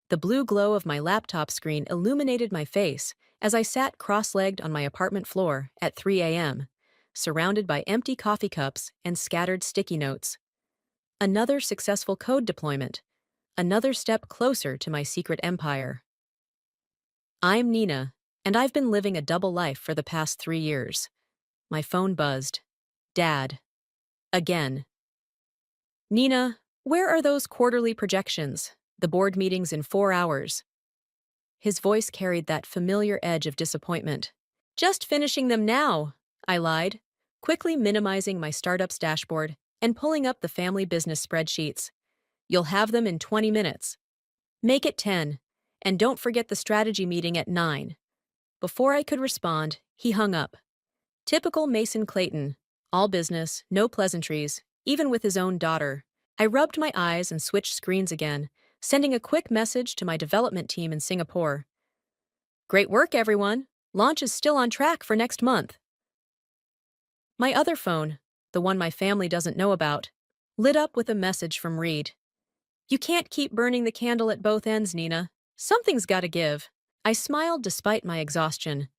The blue glow of my laptop screen illuminated my face as I sat cross-legged on my apartment floor at 3 a.m., surrounded by empty coffee cups and scattered sticky notes. Another successful code deployment, another step closer to my secret empire. I'm Nina, and I've been living a double life for the past 3 years. My phone buzzed. Dad. Again. Nina, where are those quarterly projections? The board meetings in 4 hours. His voice carried that familiar edge of disappointment. Just finishing them now, I lied, quickly minimizing my startup's dashboard and pulling up the family business spreadsheets. You'll have them in 20 minutes. Make it 10, and don't forget the strategy meeting at 9. Before I could respond, he hung up. Typical Mason Clayton, all business, no pleasantries, even with his own daughter. I rubbed my eyes and switched screens again, sending a quick message to my development team in Singapore. Great work, everyone. Launch is still on track for next month. My other phone, the one my family doesn't know about, lit up with a message from Reed. You can't keep burning the candle at both ends, Nina. Something's gotta give. I smiled despite my exhaustion.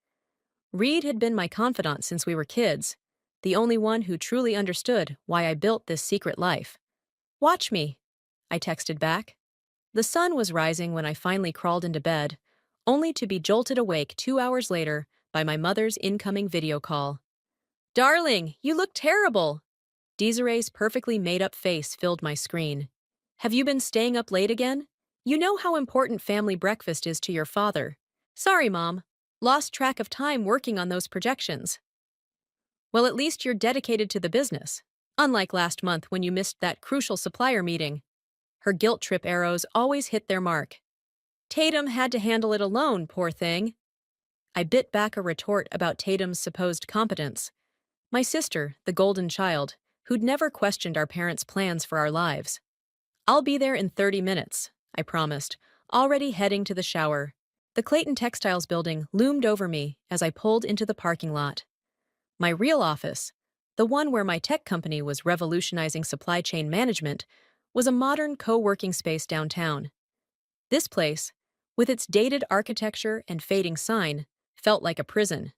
Reed had been my confidant since we were kids, the only one who truly understood why I built this secret life. Watch me, I texted back. The sun was rising when I finally crawled into bed, only to be jolted awake 2 hours later by my mother's incoming video call. Darling, you look terrible. Desiree's perfectly made-up face filled my screen. Have you been staying up late again? You know how important family breakfast is to your father. Sorry, Mom. Lost track of time working on those projections. Well, at least you're dedicated to the business, unlike last month when you missed that crucial supplier meeting. Her guilt trip arrows always hit their mark. Tatum had to handle it alone, poor thing. I bit back a retort about Tatum's supposed competence. My sister, the golden child, who'd never questioned our parents' plans for our lives. I'll be there in 30 minutes, I promised, already heading to the shower. The Clayton Textiles building loomed over me as I pulled into the parking lot. My real office, the one where my tech company was revolutionizing supply chain management, was a modern co-working space downtown. This place, with its dated architecture and fading sign, felt like a prison.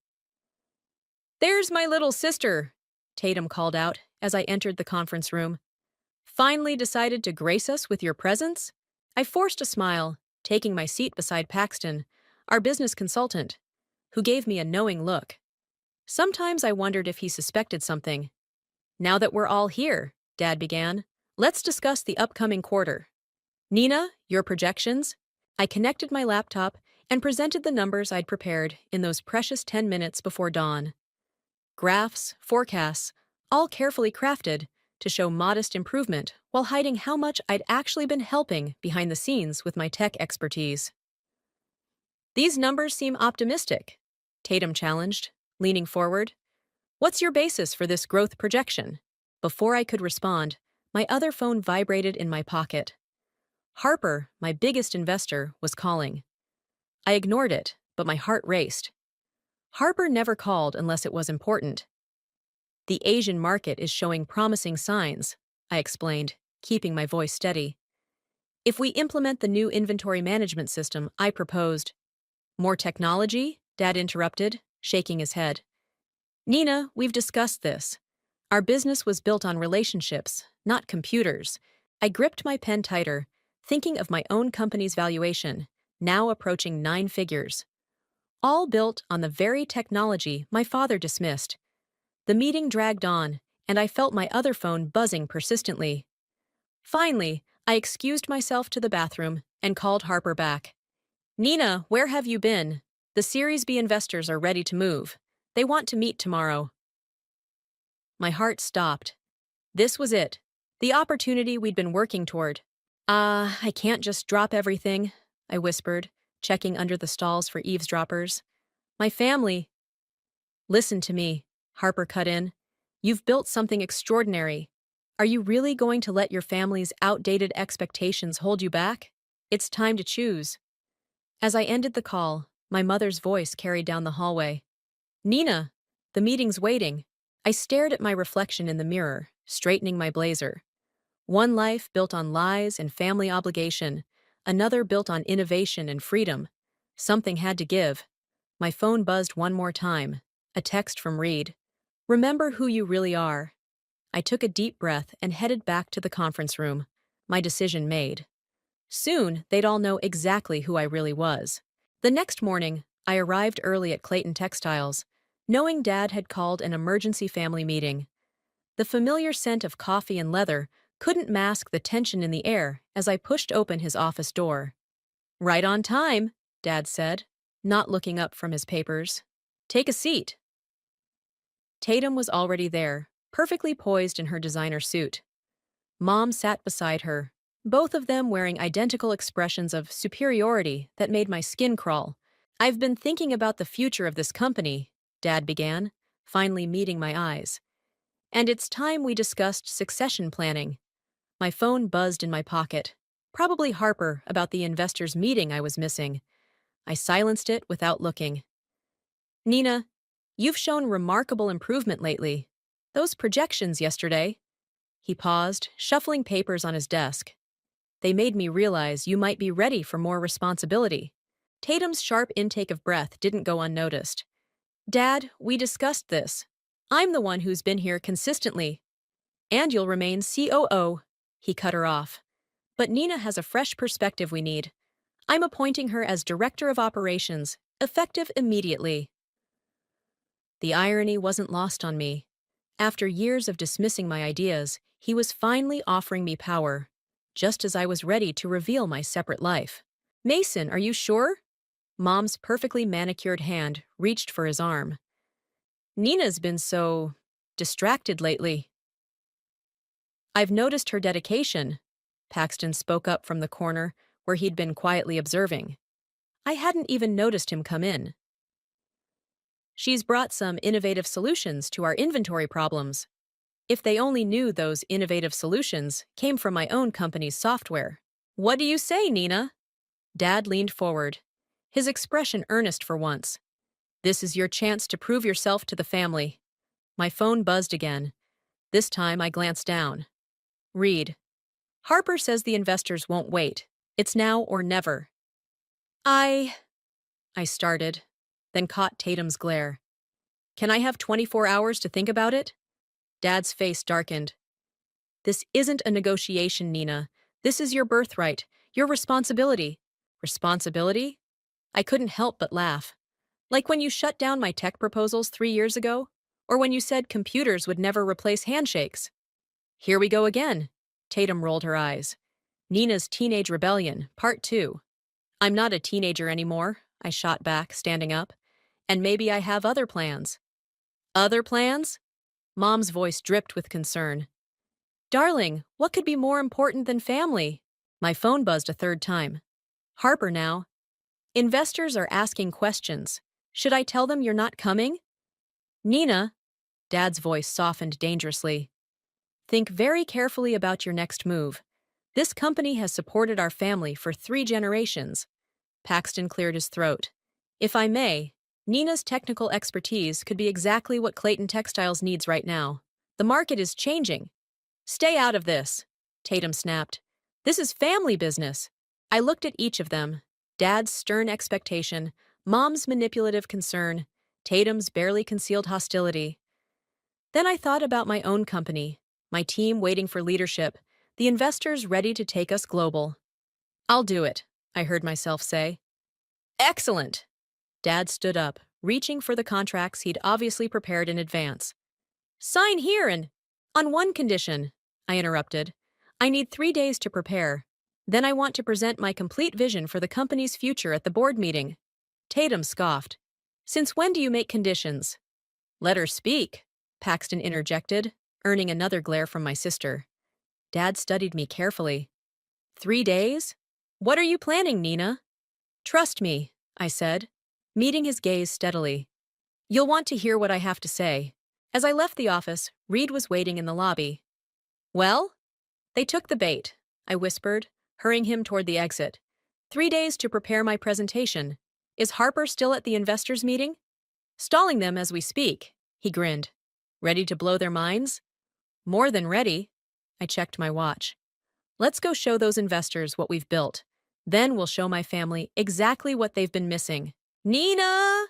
There's my little sister, Tatum called out as I entered the conference room. Finally decided to grace us with your presence? I forced a smile, taking my seat beside Paxton, our business consultant, who gave me a knowing look. Sometimes I wondered if he suspected something. Now that we're all here, Dad began, let's discuss the upcoming quarter. Nina, your projections? I connected my laptop and presented the numbers I'd prepared in those precious 10 minutes before dawn. Graphs, forecasts, all carefully crafted to show modest improvement while hiding how much I'd actually been helping behind the scenes with my tech expertise. These numbers seem optimistic, Tatum challenged, leaning forward. What's your basis for this growth projection? Before I could respond, my other phone vibrated in my pocket. Harper, my biggest investor, was calling. I ignored it, but my heart raced. Harper never called unless it was important. The Asian market is showing promising signs, I explained, keeping my voice steady. If we implement the new inventory management system I proposed. More technology? Dad interrupted, shaking his head. Nina, we've discussed this. Our business was built on relationships, not computers. I gripped my pen tighter, thinking of my own company's valuation, now approaching 9 figures. All built on the very technology my father dismissed. The meeting dragged on, and I felt my other phone buzzing persistently. Finally, I excused myself to the bathroom and called Harper back. Nina, where have you been? The Series B investors are ready to move. They want to meet tomorrow. My heart stopped. This was it, the opportunity we'd been working toward. I can't just drop everything, I whispered, checking under the stalls for eavesdroppers. My family. Listen to me, Harper cut in. You've built something extraordinary. Are you really going to let your family's outdated expectations hold you back? It's time to choose. As I ended the call, my mother's voice carried down the hallway. Nina, the meeting's waiting. I stared at my reflection in the mirror, straightening my blazer. One life built on lies and family obligation, another built on innovation and freedom. Something had to give. My phone buzzed one more time. A text from Reed. Remember who you really are. I took a deep breath and headed back to the conference room. My decision made. Soon, they'd all know exactly who I really was. The next morning, I arrived early at Clayton Textiles, knowing Dad had called an emergency family meeting. The familiar scent of coffee and leather couldn't mask the tension in the air as I pushed open his office door. Right on time, Dad said, not looking up from his papers. Take a seat. Tatum was already there, perfectly poised in her designer suit. Mom sat beside her, both of them wearing identical expressions of superiority that made my skin crawl. I've been thinking about the future of this company, Dad began, finally meeting my eyes. And it's time we discussed succession planning. My phone buzzed in my pocket. Probably Harper about the investors' meeting I was missing. I silenced it without looking. Nina, you've shown remarkable improvement lately. Those projections yesterday. He paused, shuffling papers on his desk. They made me realize you might be ready for more responsibility. Tatum's sharp intake of breath didn't go unnoticed. Dad, we discussed this. I'm the one who's been here consistently. And you'll remain COO. He cut her off. But Nina has a fresh perspective we need. I'm appointing her as Director of Operations, effective immediately. The irony wasn't lost on me. After years of dismissing my ideas, he was finally offering me power, just as I was ready to reveal my separate life. Mason, are you sure? Mom's perfectly manicured hand reached for his arm. Nina's been so distracted lately. I've noticed her dedication, Paxton spoke up from the corner where he'd been quietly observing. I hadn't even noticed him come in. She's brought some innovative solutions to our inventory problems. If they only knew those innovative solutions came from my own company's software. What do you say, Nina? Dad leaned forward, his expression earnest for once. This is your chance to prove yourself to the family. My phone buzzed again. This time I glanced down. Reed. Harper says the investors won't wait. It's now or never. I started, then caught Tatum's glare. Can I have 24 hours to think about it? Dad's face darkened. This isn't a negotiation, Nina. This is your birthright, your responsibility. Responsibility? I couldn't help but laugh. Like when you shut down my tech proposals 3 years ago? Or when you said computers would never replace handshakes? Here we go again. Tatum rolled her eyes. Nina's Teenage Rebellion, Part 2. I'm not a teenager anymore, I shot back, standing up. And maybe I have other plans. Other plans? Mom's voice dripped with concern. Darling, what could be more important than family? My phone buzzed a third time. Harper now. Investors are asking questions. Should I tell them you're not coming? Nina, Dad's voice softened dangerously. Think very carefully about your next move. This company has supported our family for 3 generations. Paxton cleared his throat. If I may, Nina's technical expertise could be exactly what Clayton Textiles needs right now. The market is changing. Stay out of this, Tatum snapped. This is family business. I looked at each of them. Dad's stern expectation, Mom's manipulative concern, Tatum's barely concealed hostility. Then I thought about my own company, my team waiting for leadership, the investors ready to take us global. I'll do it, I heard myself say. Excellent! Dad stood up, reaching for the contracts he'd obviously prepared in advance. Sign here and… On one condition, I interrupted. I need 3 days to prepare. Then I want to present my complete vision for the company's future at the board meeting. Tatum scoffed. Since when do you make conditions? Let her speak, Paxton interjected, earning another glare from my sister. Dad studied me carefully. 3 days? What are you planning, Nina? Trust me, I said, meeting his gaze steadily. You'll want to hear what I have to say. As I left the office, Reed was waiting in the lobby. Well? They took the bait, I whispered, hurrying him toward the exit. 3 days to prepare my presentation. Is Harper still at the investors' meeting? Stalling them as we speak, he grinned. Ready to blow their minds? More than ready. I checked my watch. Let's go show those investors what we've built. Then we'll show my family exactly what they've been missing. Nina!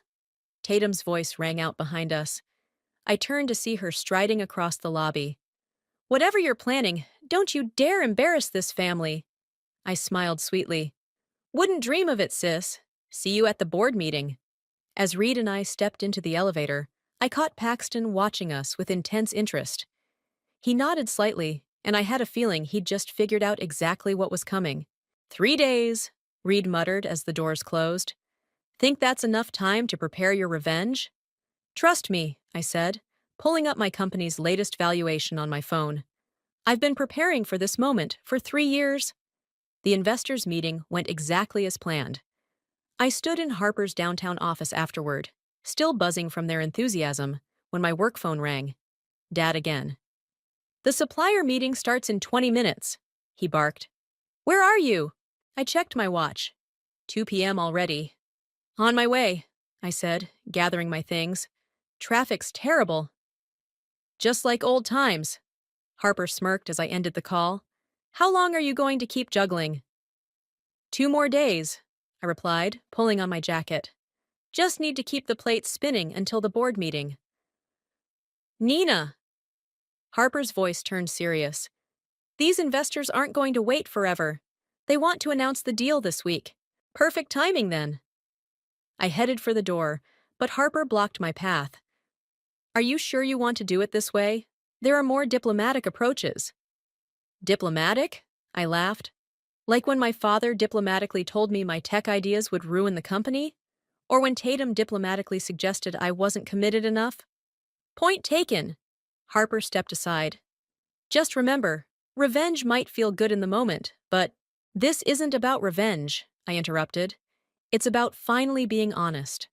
Tatum's voice rang out behind us. I turned to see her striding across the lobby. Whatever you're planning, don't you dare embarrass this family. I smiled sweetly. Wouldn't dream of it, sis. See you at the board meeting. As Reed and I stepped into the elevator, I caught Paxton watching us with intense interest. He nodded slightly, and I had a feeling he'd just figured out exactly what was coming. 3 days, Reed muttered as the doors closed. Think that's enough time to prepare your revenge? Trust me, I said, pulling up my company's latest valuation on my phone. I've been preparing for this moment for 3 years. The investors' meeting went exactly as planned. I stood in Harper's downtown office afterward, still buzzing from their enthusiasm, when my work phone rang. Dad again. The supplier meeting starts in 20 minutes, he barked. Where are you? I checked my watch. 2 p.m. already. On my way, I said, gathering my things. Traffic's terrible. Just like old times. Harper smirked as I ended the call. How long are you going to keep juggling? 2 more days, I replied, pulling on my jacket. Just need to keep the plates spinning until the board meeting. Nina! Harper's voice turned serious. These investors aren't going to wait forever. They want to announce the deal this week. Perfect timing then. I headed for the door, but Harper blocked my path. Are you sure you want to do it this way? There are more diplomatic approaches. Diplomatic? I laughed. Like when my father diplomatically told me my tech ideas would ruin the company? Or when Tatum diplomatically suggested I wasn't committed enough? Point taken. Harper stepped aside. Just remember, revenge might feel good in the moment, but this isn't about revenge, I interrupted. It's about finally being honest.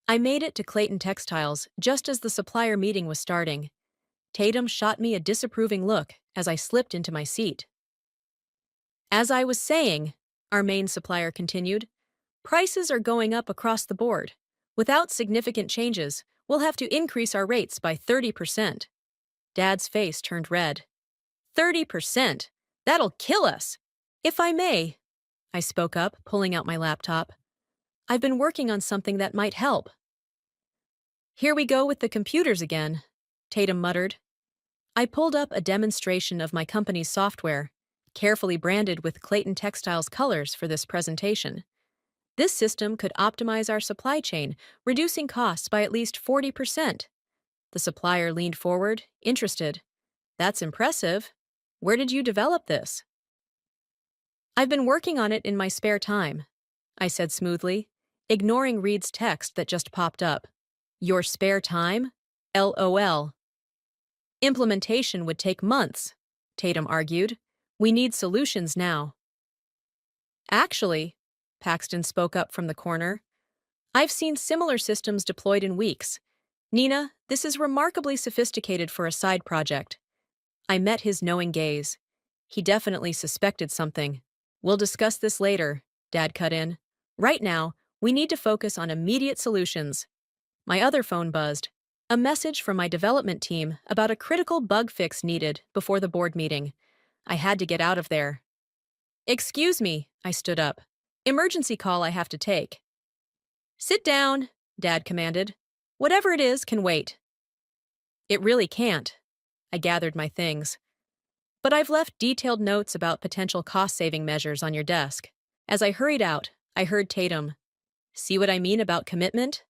I made it to Clayton Textiles just as the supplier meeting was starting. Tatum shot me a disapproving look as I slipped into my seat. As I was saying, our main supplier continued, prices are going up across the board. Without significant changes, we'll have to increase our rates by 30%. Dad's face turned red. 30%? That'll kill us! If I may, I spoke up, pulling out my laptop. I've been working on something that might help. Here we go with the computers again, Tatum muttered. I pulled up a demonstration of my company's software, carefully branded with Clayton Textiles colors for this presentation. This system could optimize our supply chain, reducing costs by at least 40%. The supplier leaned forward, interested. That's impressive. Where did you develop this? I've been working on it in my spare time, I said smoothly, ignoring Reed's text that just popped up. Your spare time? LOL. Implementation would take months, Tatum argued. We need solutions now. Actually, Paxton spoke up from the corner, I've seen similar systems deployed in weeks. Nina, this is remarkably sophisticated for a side project. I met his knowing gaze. He definitely suspected something. We'll discuss this later, Dad cut in. Right now, we need to focus on immediate solutions. My other phone buzzed. A message from my development team about a critical bug fix needed before the board meeting. I had to get out of there. Excuse me, I stood up. Emergency call I have to take. Sit down, Dad commanded. Whatever it is can wait. It really can't. I gathered my things. But I've left detailed notes about potential cost-saving measures on your desk. As I hurried out, I heard Tatum. See what I mean about commitment?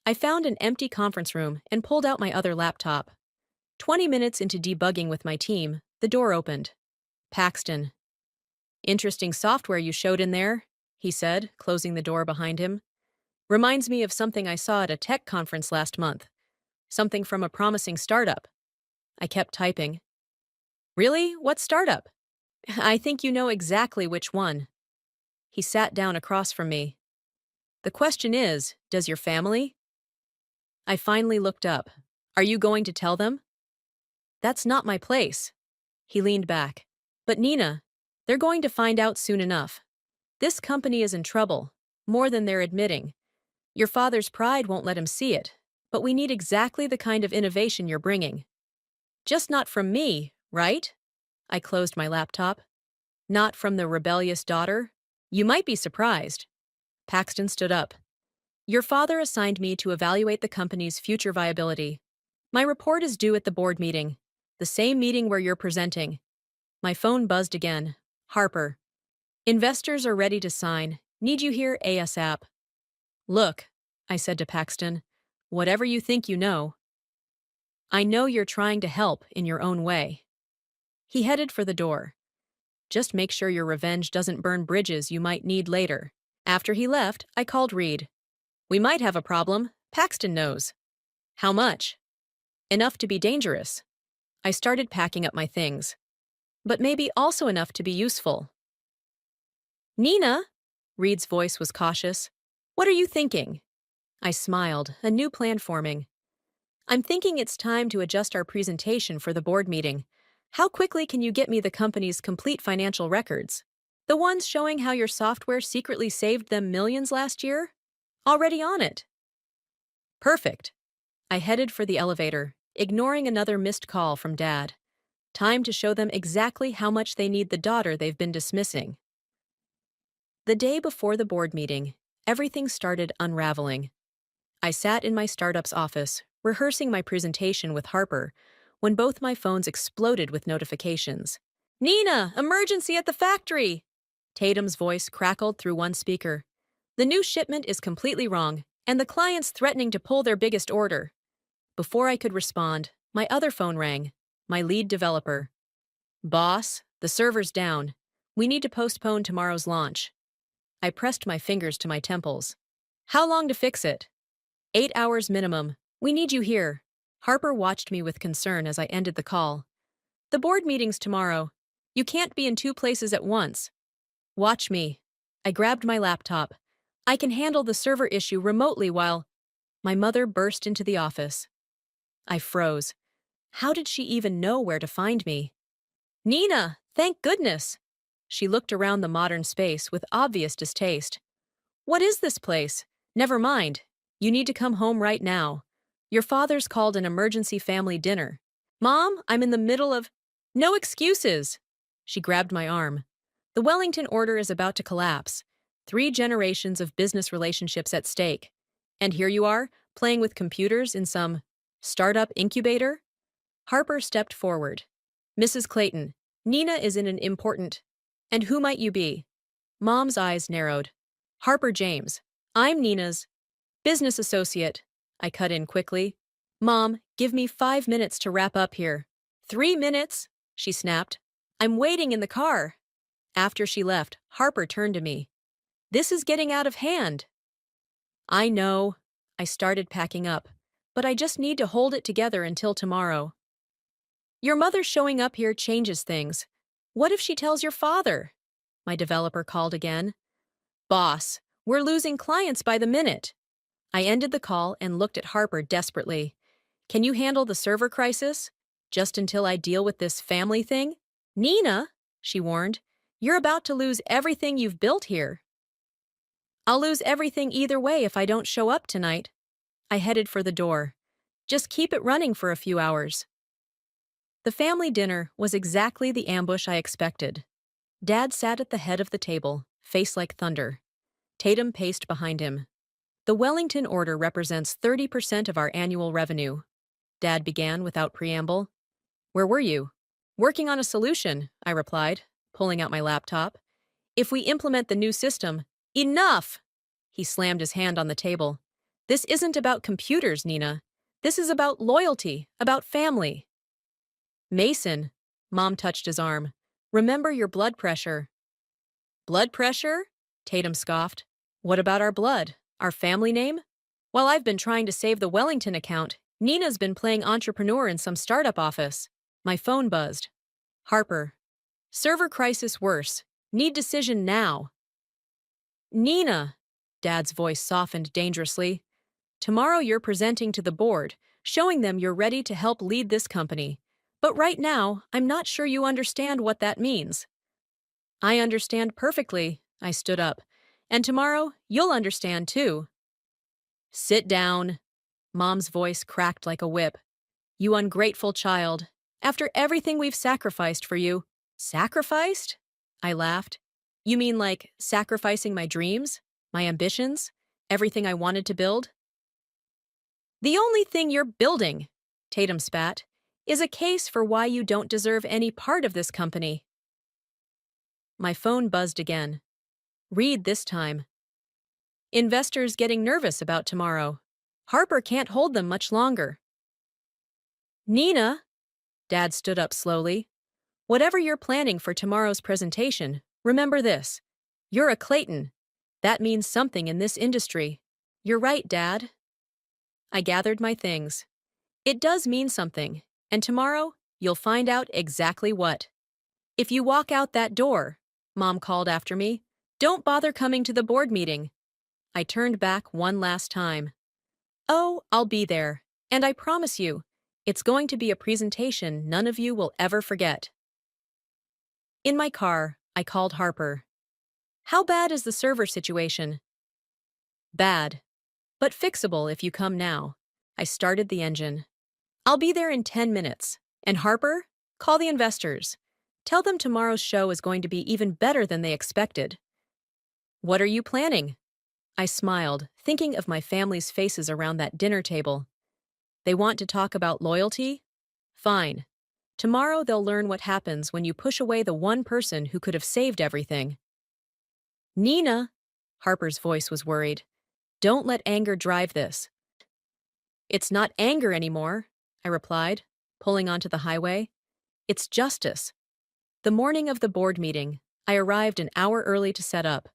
I found an empty conference room and pulled out my other laptop. 20 minutes into debugging with my team, the door opened. Paxton. Interesting software you showed in there, he said, closing the door behind him. Reminds me of something I saw at a tech conference last month. Something from a promising startup. I kept typing. Really? What startup? I think you know exactly which one. He sat down across from me. The question is, does your family? I finally looked up. Are you going to tell them? That's not my place. He leaned back. But Nina, they're going to find out soon enough. This company is in trouble, more than they're admitting. Your father's pride won't let him see it, but we need exactly the kind of innovation you're bringing. Just not from me, right? I closed my laptop. Not from the rebellious daughter? You might be surprised. Paxton stood up. Your father assigned me to evaluate the company's future viability. My report is due at the board meeting, the same meeting where you're presenting. My phone buzzed again. Harper. Investors are ready to sign. Need you here ASAP. Look, I said to Paxton, whatever you think you know. I know you're trying to help in your own way. He headed for the door. Just make sure your revenge doesn't burn bridges you might need later. After he left, I called Reed. We might have a problem. Paxton knows. How much? Enough to be dangerous. I started packing up my things. But maybe also enough to be useful. Nina? Reed's voice was cautious. What are you thinking? I smiled, a new plan forming. I'm thinking it's time to adjust our presentation for the board meeting. How quickly can you get me the company's complete financial records? The ones showing how your software secretly saved them millions last year? Already on it. Perfect. I headed for the elevator, ignoring another missed call from Dad. Time to show them exactly how much they need the daughter they've been dismissing. The day before the board meeting, everything started unraveling. I sat in my startup's office, rehearsing my presentation with Harper, when both my phones exploded with notifications. Nina, emergency at the factory! Tatum's voice crackled through one speaker. The new shipment is completely wrong, and the client's threatening to pull their biggest order. Before I could respond, my other phone rang, my lead developer. Boss, the server's down. We need to postpone tomorrow's launch. I pressed my fingers to my temples. How long to fix it? 8 hours minimum. We need you here. Harper watched me with concern as I ended the call. The board meeting's tomorrow. You can't be in two places at once. Watch me. I grabbed my laptop. I can handle the server issue remotely while... My mother burst into the office. I froze. How did she even know where to find me? Nina, thank goodness! She looked around the modern space with obvious distaste. What is this place? Never mind. You need to come home right now. Your father's called an emergency family dinner. Mom, I'm in the middle of... No excuses! She grabbed my arm. The Wellington order is about to collapse. 3 generations of business relationships at stake. And here you are, playing with computers in some startup incubator? Harper stepped forward. Mrs. Clayton, Nina is in an important... And who might you be? Mom's eyes narrowed. Harper James. I'm Nina's business associate. I cut in quickly. Mom, give me 5 minutes to wrap up here. 3 minutes? She snapped. I'm waiting in the car. After she left, Harper turned to me. This is getting out of hand. I know. I started packing up. But I just need to hold it together until tomorrow. Your mother showing up here changes things. What if she tells your father? My developer called again. Boss, we're losing clients by the minute. I ended the call and looked at Harper desperately. Can you handle the server crisis? Just until I deal with this family thing? Nina, she warned, you're about to lose everything you've built here. I'll lose everything either way if I don't show up tonight. I headed for the door. Just keep it running for a few hours. The family dinner was exactly the ambush I expected. Dad sat at the head of the table, face like thunder. Tatum paced behind him. The Wellington order represents 30% of our annual revenue. Dad began without preamble. Where were you? Working on a solution, I replied, pulling out my laptop. If we implement the new system... Enough! He slammed his hand on the table. This isn't about computers, Nina. This is about loyalty, about family. Mason, Mom touched his arm. Remember your blood pressure. Blood pressure? Tatum scoffed. What about our blood? Our family name? While I've been trying to save the Wellington account, Nina's been playing entrepreneur in some startup office. My phone buzzed. Harper. Server crisis worse. Need decision now. Nina. Dad's voice softened dangerously. Tomorrow you're presenting to the board, showing them you're ready to help lead this company. But right now, I'm not sure you understand what that means. I understand perfectly, I stood up. And tomorrow, you'll understand too. Sit down. Mom's voice cracked like a whip. You ungrateful child. After everything we've sacrificed for you. Sacrificed? I laughed. You mean like sacrificing my dreams? My ambitions? Everything I wanted to build? The only thing you're building, Tatum spat, is a case for why you don't deserve any part of this company. My phone buzzed again. Read this time. Investors getting nervous about tomorrow. Harper can't hold them much longer. Nina, Dad stood up slowly. Whatever you're planning for tomorrow's presentation, remember this. You're a Clayton. That means something in this industry. You're right, Dad. I gathered my things. It does mean something, and tomorrow you'll find out exactly what. If you walk out that door, Mom called after me, don't bother coming to the board meeting. I turned back one last time. Oh, I'll be there, and I promise you, it's going to be a presentation none of you will ever forget. In my car, I called Harper. How bad is the server situation? Bad, but fixable if you come now. I started the engine. I'll be there in 10 minutes. And Harper, call the investors. Tell them tomorrow's show is going to be even better than they expected. What are you planning? I smiled, thinking of my family's faces around that dinner table. They want to talk about loyalty? Fine. Tomorrow they'll learn what happens when you push away the one person who could have saved everything. Nina, Harper's voice was worried. Don't let anger drive this. It's not anger anymore, I replied, pulling onto the highway. It's justice. The morning of the board meeting, I arrived an hour early to set up.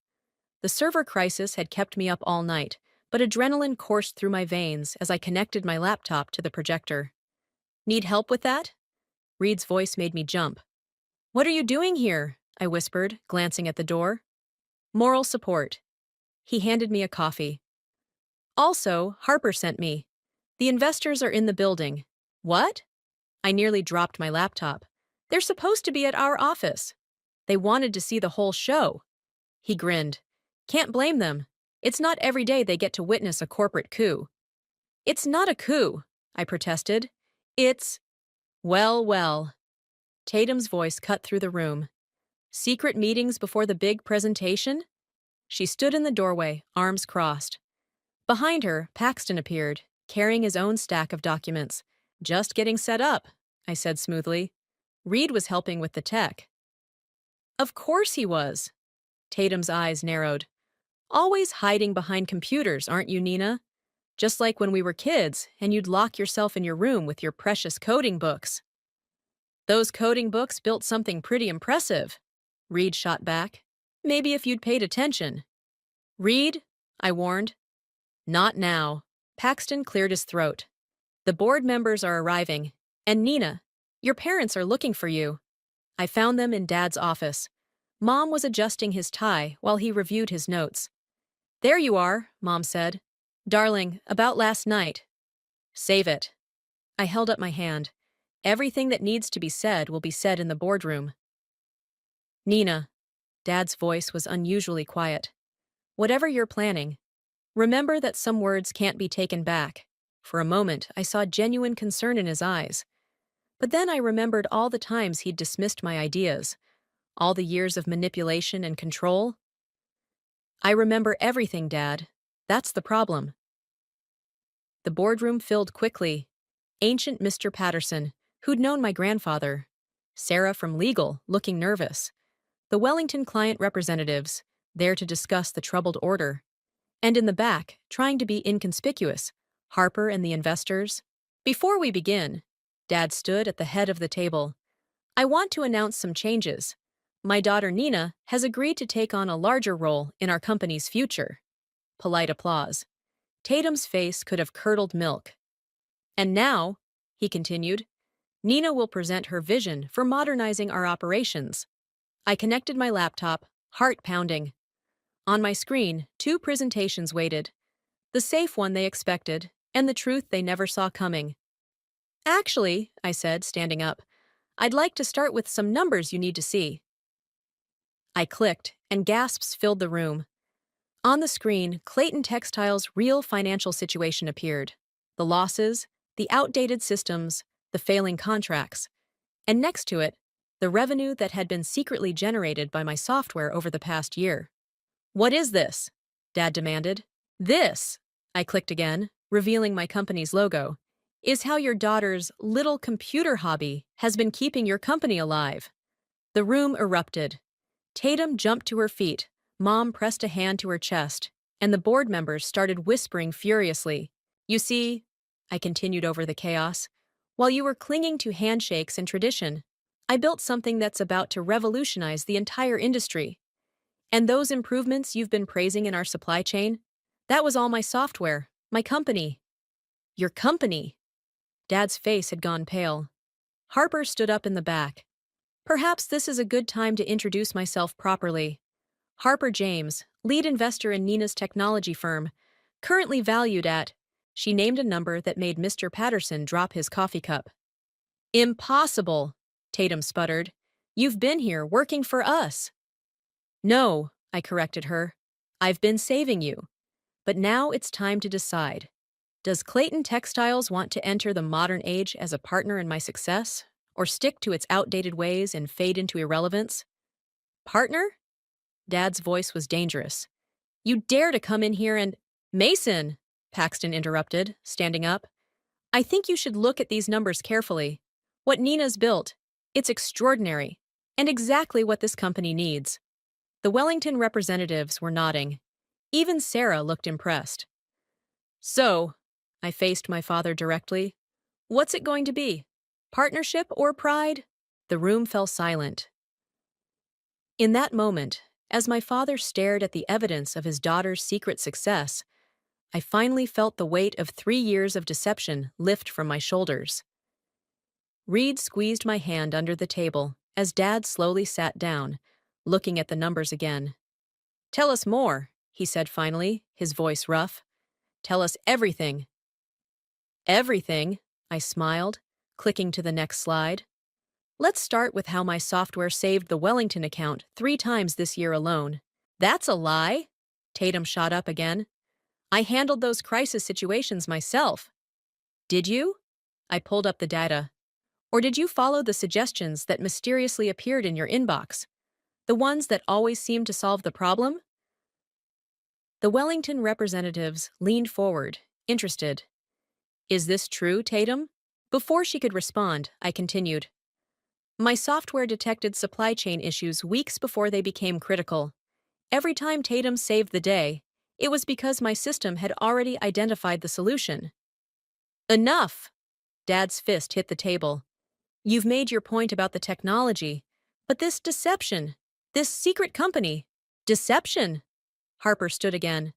The server crisis had kept me up all night, but adrenaline coursed through my veins as I connected my laptop to the projector. Need help with that? Reed's voice made me jump. What are you doing here? I whispered, glancing at the door. Moral support. He handed me a coffee. Also, Harper sent me. The investors are in the building. What? I nearly dropped my laptop. They're supposed to be at our office. They wanted to see the whole show. He grinned. Can't blame them. It's not every day they get to witness a corporate coup. It's not a coup, I protested. It's… Well. Tatum's voice cut through the room. Secret meetings before the big presentation? She stood in the doorway, arms crossed. Behind her, Paxton appeared, carrying his own stack of documents. Just getting set up, I said smoothly. Reed was helping with the tech. Of course he was. Tatum's eyes narrowed. Always hiding behind computers, aren't you, Nina? Just like when we were kids and you'd lock yourself in your room with your precious coding books. Those coding books built something pretty impressive, Reed shot back. Maybe if you'd paid attention. Reed, I warned. Not now. Paxton cleared his throat. The board members are arriving. And Nina, your parents are looking for you. I found them in Dad's office. Mom was adjusting his tie while he reviewed his notes. There you are, Mom said. Darling, about last night. Save it. I held up my hand. Everything that needs to be said will be said in the boardroom. Nina, Dad's voice was unusually quiet. Whatever you're planning, remember that some words can't be taken back. For a moment, I saw genuine concern in his eyes. But then I remembered all the times he'd dismissed my ideas, all the years of manipulation and control. I remember everything, Dad. That's the problem. The boardroom filled quickly. Ancient Mr. Patterson, who'd known my grandfather. Sarah from legal, looking nervous. The Wellington client representatives, there to discuss the troubled order. And in the back, trying to be inconspicuous, Harper and the investors. Before we begin, Dad stood at the head of the table. I want to announce some changes. My daughter Nina has agreed to take on a larger role in our company's future. Polite applause. Tatum's face could have curdled milk. And now, he continued, Nina will present her vision for modernizing our operations. I connected my laptop, heart pounding. On my screen, 2 presentations waited. The safe one they expected, and the truth they never saw coming. Actually, I said, standing up, I'd like to start with some numbers you need to see. I clicked, and gasps filled the room. On the screen, Clayton Textile's real financial situation appeared. The losses, the outdated systems, the failing contracts. And next to it, the revenue that had been secretly generated by my software over the past year. "What is this?" Dad demanded. "This," I clicked again, revealing my company's logo, "is how your daughter's little computer hobby has been keeping your company alive." The room erupted. Tatum jumped to her feet, Mom pressed a hand to her chest, and the board members started whispering furiously. "You see," I continued over the chaos, "while you were clinging to handshakes and tradition, I built something that's about to revolutionize the entire industry. And those improvements you've been praising in our supply chain? That was all my software, my company." "Your company?" Dad's face had gone pale. Harper stood up in the back. "Perhaps this is a good time to introduce myself properly. Harper James, lead investor in Nina's technology firm, currently valued at—" She named a number that made Mr. Patterson drop his coffee cup. "Impossible," Tatum sputtered. "You've been here working for us." "No," I corrected her. "I've been saving you. But now it's time to decide. Does Clayton Textiles want to enter the modern age as a partner in my success, or stick to its outdated ways and fade into irrelevance?" "Partner?" Dad's voice was dangerous. "You dare to come in here and—" "Mason!" Paxton interrupted, standing up. "I think you should look at these numbers carefully. What Nina's built, it's extraordinary, and exactly what this company needs." The Wellington representatives were nodding. Even Sarah looked impressed. "So," I faced my father directly, "what's it going to be? Partnership or pride?" The room fell silent. In that moment, as my father stared at the evidence of his daughter's secret success, I finally felt the weight of 3 years of deception lift from my shoulders. Reed squeezed my hand under the table as Dad slowly sat down, looking at the numbers again. "Tell us more," he said finally, his voice rough. "Tell us everything." "Everything?" I smiled, clicking to the next slide. "Let's start with how my software saved the Wellington account 3 times this year alone." "That's a lie!" Tatum shot up again. "I handled those crisis situations myself." "Did you?" I pulled up the data. "Or did you follow the suggestions that mysteriously appeared in your inbox? The ones that always seemed to solve the problem?" The Wellington representatives leaned forward, interested. "Is this true, Tatum?" Before she could respond, I continued. "My software detected supply chain issues weeks before they became critical. Every time Tatum saved the day, it was because my system had already identified the solution." "Enough!" Dad's fist hit the table. "You've made your point about the technology, but this deception, this secret company, deception." Harper stood again.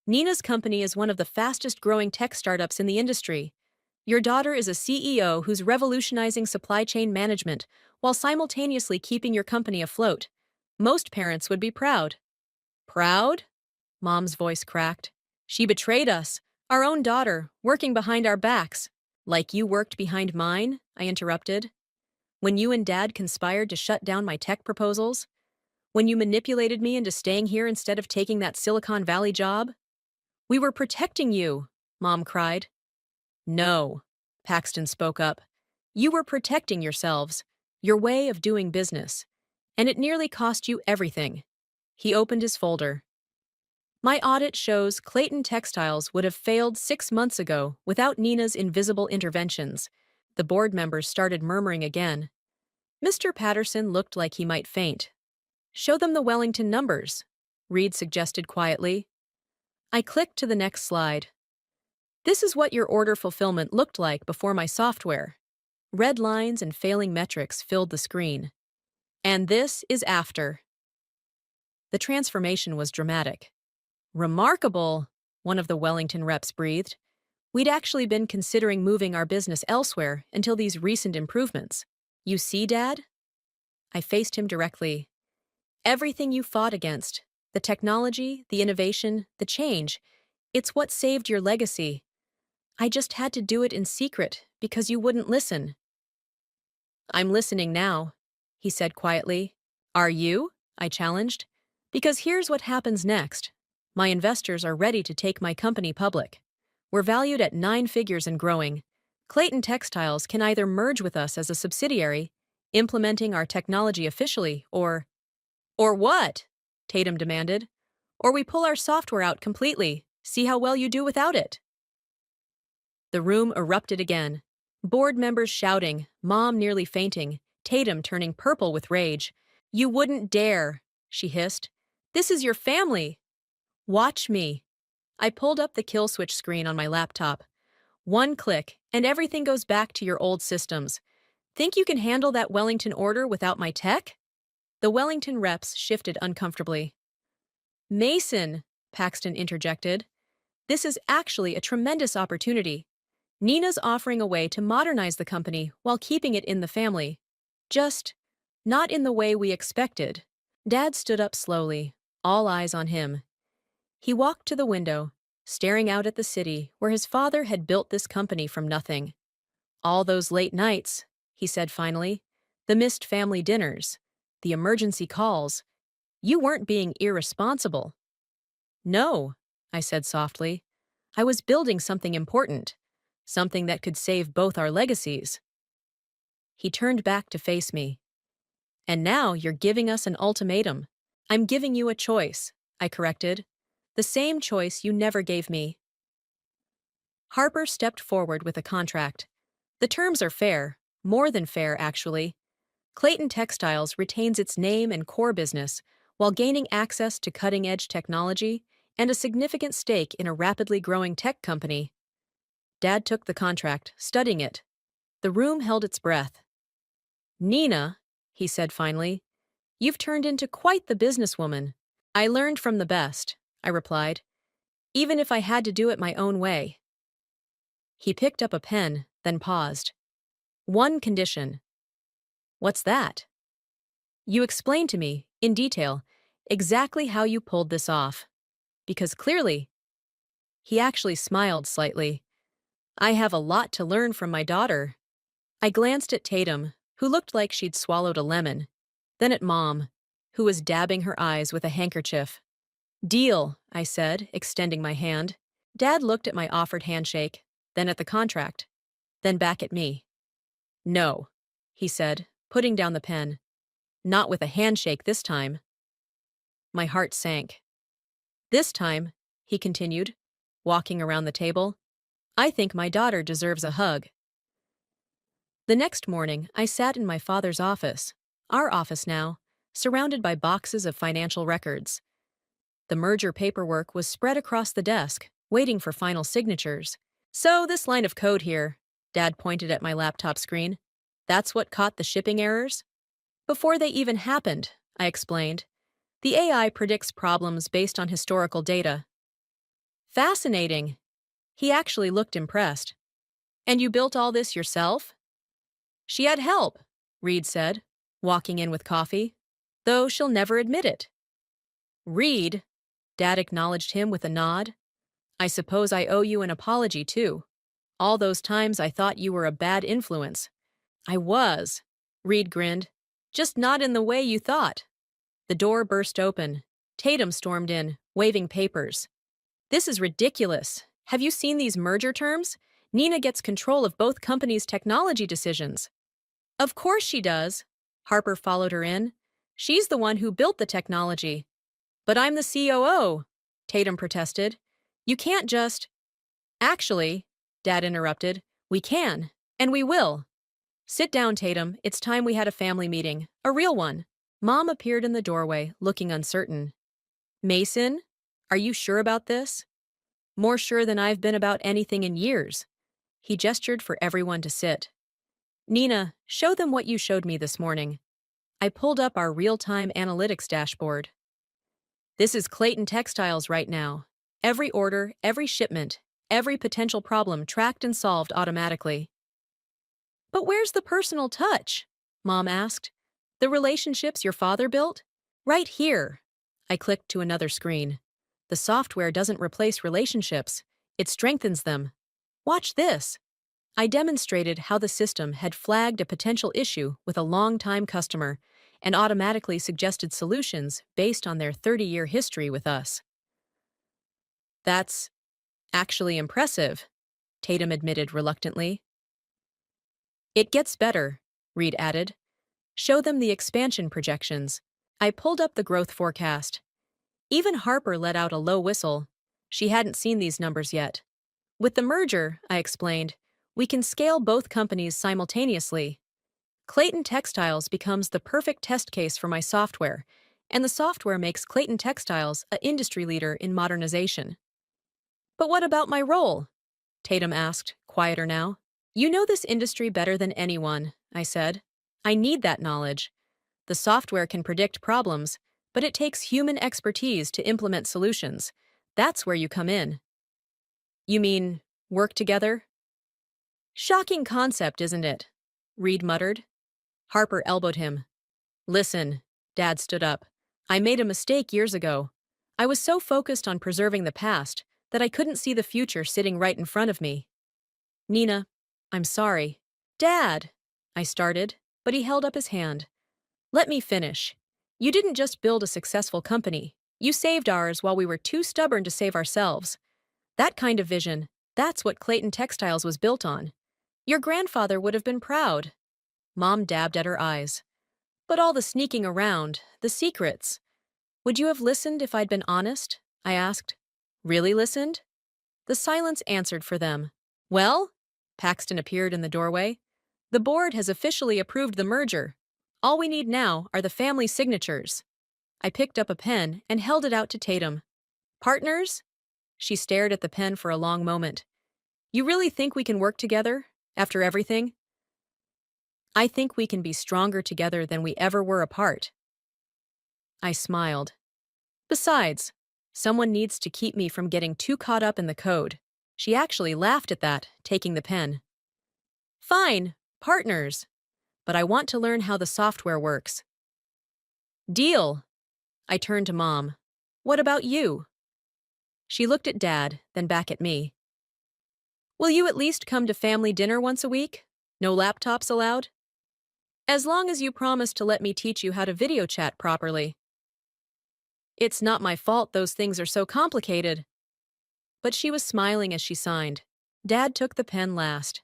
"Nina's company is one of the fastest-growing tech startups in the industry. Your daughter is a CEO who's revolutionizing supply chain management while simultaneously keeping your company afloat. Most parents would be proud." "Proud?" Mom's voice cracked. "She betrayed us, our own daughter, working behind our backs." "Like you worked behind mine?" I interrupted. "When you and Dad conspired to shut down my tech proposals? When you manipulated me into staying here instead of taking that Silicon Valley job?" "We were protecting you," Mom cried. "No," Paxton spoke up. "You were protecting yourselves, your way of doing business, and it nearly cost you everything." He opened his folder. "My audit shows Clayton Textiles would have failed 6 months ago without Nina's invisible interventions." The board members started murmuring again. Mr. Patterson looked like he might faint. "Show them the Wellington numbers," Reed suggested quietly. I clicked to the next slide. "This is what your order fulfillment looked like before my software." Red lines and failing metrics filled the screen. "And this is after." The transformation was dramatic. "Remarkable," one of the Wellington reps breathed. "We'd actually been considering moving our business elsewhere until these recent improvements." "You see, Dad?" I faced him directly. "Everything you fought against, the technology, the innovation, the change, it's what saved your legacy. I just had to do it in secret because you wouldn't listen." "I'm listening now," he said quietly. "Are you?" I challenged. "Because here's what happens next. My investors are ready to take my company public. We're valued at 9 figures and growing. Clayton Textiles can either merge with us as a subsidiary, Implementing our technology officially, or what? Tatum demanded. Or we pull our software out completely. See how well you do without it. The room erupted again. Board members shouting, Mom nearly fainting, Tatum turning purple with rage. You wouldn't dare, she hissed. This is your family. Watch me. I pulled up the kill switch screen on my laptop. One click, and everything goes back to your old systems. Think you can handle that Wellington order without my tech? The Wellington reps shifted uncomfortably. Mason, Paxton interjected. This is actually a tremendous opportunity. Nina's offering a way to modernize the company while keeping it in the family. Just not in the way we expected. Dad stood up slowly, all eyes on him. He walked to the window, staring out at the city where his father had built this company from nothing. All those late nights, he said finally, the missed family dinners, the emergency calls. You weren't being irresponsible. No, I said softly. I was building something important, something that could save both our legacies. He turned back to face me. And now you're giving us an ultimatum. I'm giving you a choice, I corrected. The same choice you never gave me. Harper stepped forward with a contract. The terms are fair, more than fair, actually. Clayton Textiles retains its name and core business while gaining access to cutting-edge technology and a significant stake in a rapidly growing tech company. Dad took the contract, studying it. The room held its breath. Nina, he said finally, you've turned into quite the businesswoman. I learned from the best, I replied, even if I had to do it my own way. He picked up a pen, then paused. One condition. What's that? You explained to me, in detail, exactly how you pulled this off. Because clearly, he actually smiled slightly. I have a lot to learn from my daughter. I glanced at Tatum, who looked like she'd swallowed a lemon, then at Mom, who was dabbing her eyes with a handkerchief. Deal, I said, extending my hand. Dad looked at my offered handshake, then at the contract, then back at me. No, he said, putting down the pen. Not with a handshake this time. My heart sank. This time, he continued, walking around the table, I think my daughter deserves a hug. The next morning, I sat in my father's office, our office now, surrounded by boxes of financial records. The merger paperwork was spread across the desk, waiting for final signatures. So this line of code here, Dad pointed at my laptop screen, that's what caught the shipping errors? Before they even happened, I explained. The AI predicts problems based on historical data. Fascinating. He actually looked impressed. And you built all this yourself? She had help, Reed said, walking in with coffee, though she'll never admit it. Reed, Dad acknowledged him with a nod. I suppose I owe you an apology, too. All those times I thought you were a bad influence. I was, Reed grinned. Just not in the way you thought. The door burst open. Tatum stormed in, waving papers. This is ridiculous. Have you seen these merger terms? Nina gets control of both companies' technology decisions. Of course she does. Harper followed her in. She's the one who built the technology. But I'm the COO, Tatum protested. You can't just… Actually, Dad interrupted, we can, and we will. Sit down, Tatum. It's time we had a family meeting. A real one. Mom appeared in the doorway, looking uncertain. Mason, are you sure about this? More sure than I've been about anything in years. He gestured for everyone to sit. Nina, show them what you showed me this morning. I pulled up our real-time analytics dashboard. This is Clayton Textiles right now. Every order, every shipment, every potential problem tracked and solved automatically. But where's the personal touch? Mom asked. The relationships your father built? Right here. I clicked to another screen. The software doesn't replace relationships. It strengthens them. Watch this. I demonstrated how the system had flagged a potential issue with a long-time customer and automatically suggested solutions based on their 30-year history with us. That's actually impressive, Tatum admitted reluctantly. It gets better, Reed added. Show them the expansion projections. I pulled up the growth forecast. Even Harper let out a low whistle. She hadn't seen these numbers yet. With the merger, I explained, we can scale both companies simultaneously. Clayton Textiles becomes the perfect test case for my software, and the software makes Clayton Textiles an industry leader in modernization. But what about my role? Tatum asked, quieter now. You know this industry better than anyone, I said. I need that knowledge. The software can predict problems, but it takes human expertise to implement solutions. That's where you come in. You mean, work together? Shocking concept, isn't it? Reed muttered. Harper elbowed him. Listen, Dad stood up. I made a mistake years ago. I was so focused on preserving the past that I couldn't see the future sitting right in front of me. Nina, I'm sorry. Dad, I started, but he held up his hand. Let me finish. You didn't just build a successful company. You saved ours while we were too stubborn to save ourselves. That kind of vision, that's what Clayton Textiles was built on. Your grandfather would have been proud. Mom dabbed at her eyes. But all the sneaking around, the secrets. Would you have listened if I'd been honest? I asked. Really listened? The silence answered for them. Well? Paxton appeared in the doorway. The board has officially approved the merger. All we need now are the family signatures. I picked up a pen and held it out to Tatum. Partners? She stared at the pen for a long moment. You really think we can work together, after everything? I think we can be stronger together than we ever were apart. I smiled. Besides, someone needs to keep me from getting too caught up in the code. She actually laughed at that, taking the pen. Fine, partners. But I want to learn how the software works. Deal. I turned to Mom. What about you? She looked at Dad, then back at me. Will you at least come to family dinner once a week? No laptops allowed? As long as you promise to let me teach you how to video chat properly. It's not my fault those things are so complicated. But she was smiling as she signed. Dad took the pen last.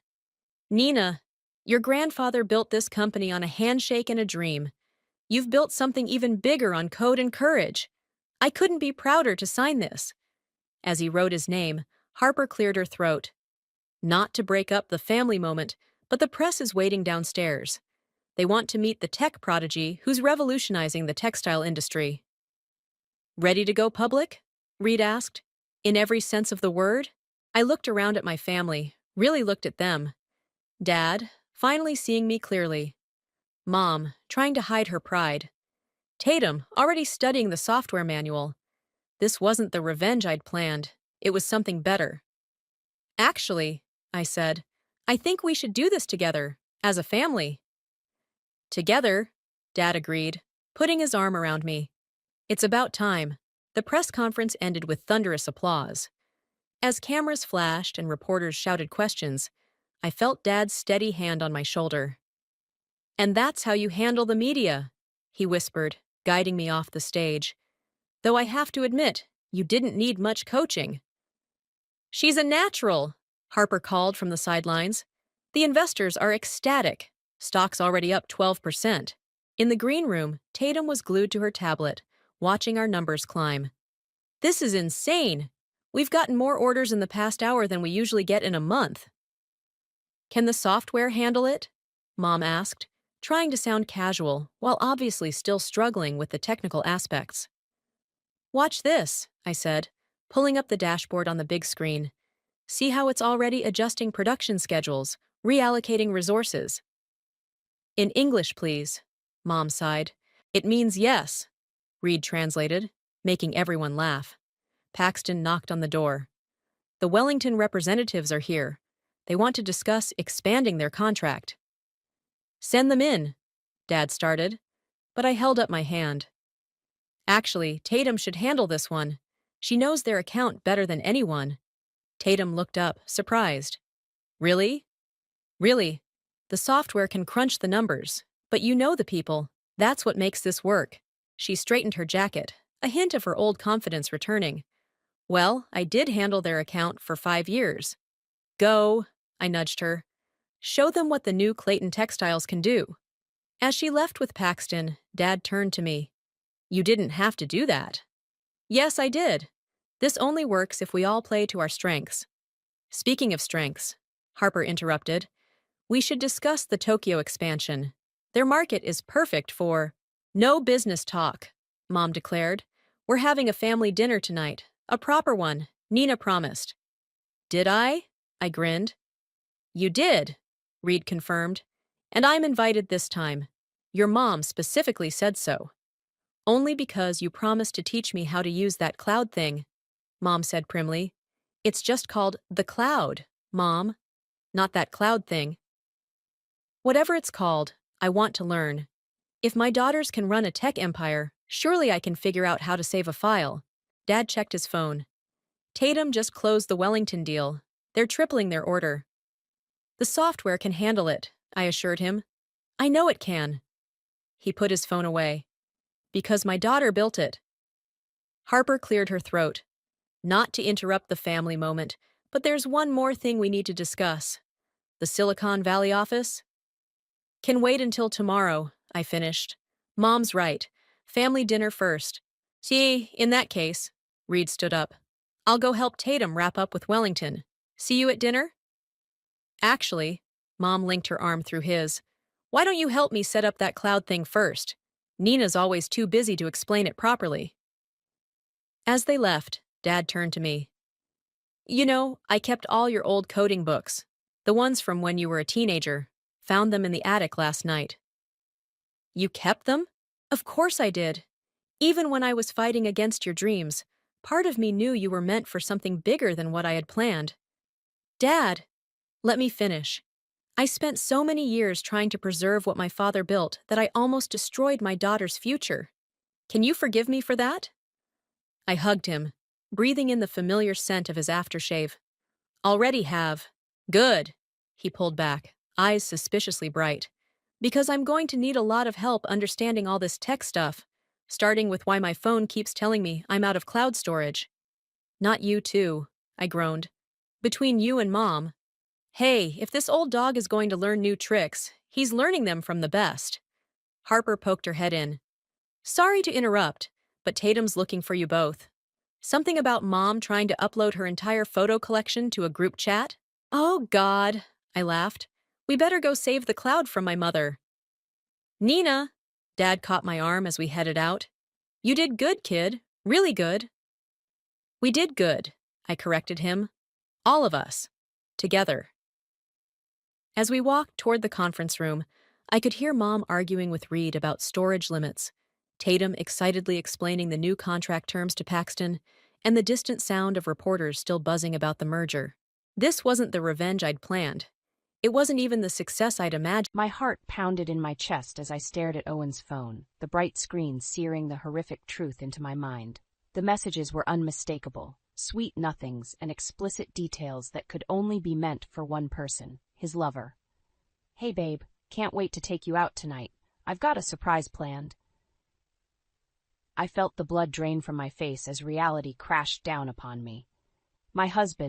Nina, your grandfather built this company on a handshake and a dream. You've built something even bigger on code and courage. I couldn't be prouder to sign this. As he wrote his name, Harper cleared her throat. Not to break up the family moment, but the press is waiting downstairs. They want to meet the tech prodigy who's revolutionizing the textile industry. Ready to go public? Reed asked. In every sense of the word? I looked around at my family, really looked at them. Dad, finally seeing me clearly. Mom, trying to hide her pride. Tatum, already studying the software manual. This wasn't the revenge I'd planned. It was something better. Actually, I said, I think we should do this together, as a family. Together, Dad agreed, putting his arm around me. It's about time. The press conference ended with thunderous applause. As cameras flashed and reporters shouted questions, I felt Dad's steady hand on my shoulder. And that's how you handle the media, he whispered, guiding me off the stage. Though I have to admit, you didn't need much coaching. She's a natural, Harper called from the sidelines. The investors are ecstatic. Stock's already up 12%. In the green room, Tatum was glued to her tablet, watching our numbers climb. This is insane. We've gotten more orders in the past hour than we usually get in a month. Can the software handle it? Mom asked, trying to sound casual, while obviously still struggling with the technical aspects. Watch this, I said, pulling up the dashboard on the big screen. See how it's already adjusting production schedules, reallocating resources. In English, please, Mom sighed. It means yes, Reed translated, making everyone laugh. Paxton knocked on the door. The Wellington representatives are here. They want to discuss expanding their contract. Send them in, Dad started, but I held up my hand. Actually, Tatum should handle this one. She knows their account better than anyone. Tatum looked up, surprised. Really? Really. The software can crunch the numbers, but you know the people. That's what makes this work. She straightened her jacket, a hint of her old confidence returning. Well, I did handle their account for 5 years. Go, I nudged her. Show them what the new Clayton Textiles can do. As she left with Paxton, Dad turned to me. You didn't have to do that. Yes, I did. This only works if we all play to our strengths. Speaking of strengths, Harper interrupted, we should discuss the Tokyo expansion. Their market is perfect for— No business talk, Mom declared. We're having a family dinner tonight. A proper one, Nina promised. Did I? I grinned. You did, Reed confirmed. And I'm invited this time. Your mom specifically said so. Only because you promised to teach me how to use that cloud thing, Mom said primly. It's just called the cloud, Mom. Not that cloud thing. Whatever it's called, I want to learn. If my daughters can run a tech empire, surely I can figure out how to save a file. Dad checked his phone. Tatum just closed the Wellington deal. They're tripling their order. The software can handle it, I assured him. I know it can. He put his phone away. Because my daughter built it. Harper cleared her throat. Not to interrupt the family moment, but there's one more thing we need to discuss. The Silicon Valley office? Can wait until tomorrow, I finished. Mom's right. Family dinner first. See, in that case, Reed stood up. I'll go help Tatum wrap up with Wellington. See you at dinner? Actually, Mom linked her arm through his. Why don't you help me set up that cloud thing first? Nina's always too busy to explain it properly. As they left, Dad turned to me. You know, I kept all your old coding books. The ones from when you were a teenager. Found them in the attic last night. You kept them? Of course I did. Even when I was fighting against your dreams, part of me knew you were meant for something bigger than what I had planned. Dad, let me finish. I spent so many years trying to preserve what my father built that I almost destroyed my daughter's future. Can you forgive me for that? I hugged him, breathing in the familiar scent of his aftershave. Already have. Good. He pulled back, eyes suspiciously bright. Because I'm going to need a lot of help understanding all this tech stuff, starting with why my phone keeps telling me I'm out of cloud storage. Not you too, I groaned. Between you and Mom. Hey, if this old dog is going to learn new tricks, he's learning them from the best. Harper poked her head in. Sorry to interrupt, but Tatum's looking for you both. Something about Mom trying to upload her entire photo collection to a group chat? Oh, God, I laughed. We better go save the cloud from my mother. Nina! Dad caught my arm as we headed out. You did good, kid. Really good. We did good, I corrected him. All of us. Together. As we walked toward the conference room, I could hear Mom arguing with Reed about storage limits, Tatum excitedly explaining the new contract terms to Paxton, and the distant sound of reporters still buzzing about the merger. This wasn't the revenge I'd planned. It wasn't even the success I'd imagined. My heart pounded in my chest as I stared at Owen's phone, the bright screen searing the horrific truth into my mind. The messages were unmistakable, sweet nothings and explicit details that could only be meant for one person, his lover. Hey babe, can't wait to take you out tonight. I've got a surprise planned. I felt the blood drain from my face as reality crashed down upon me. My husband,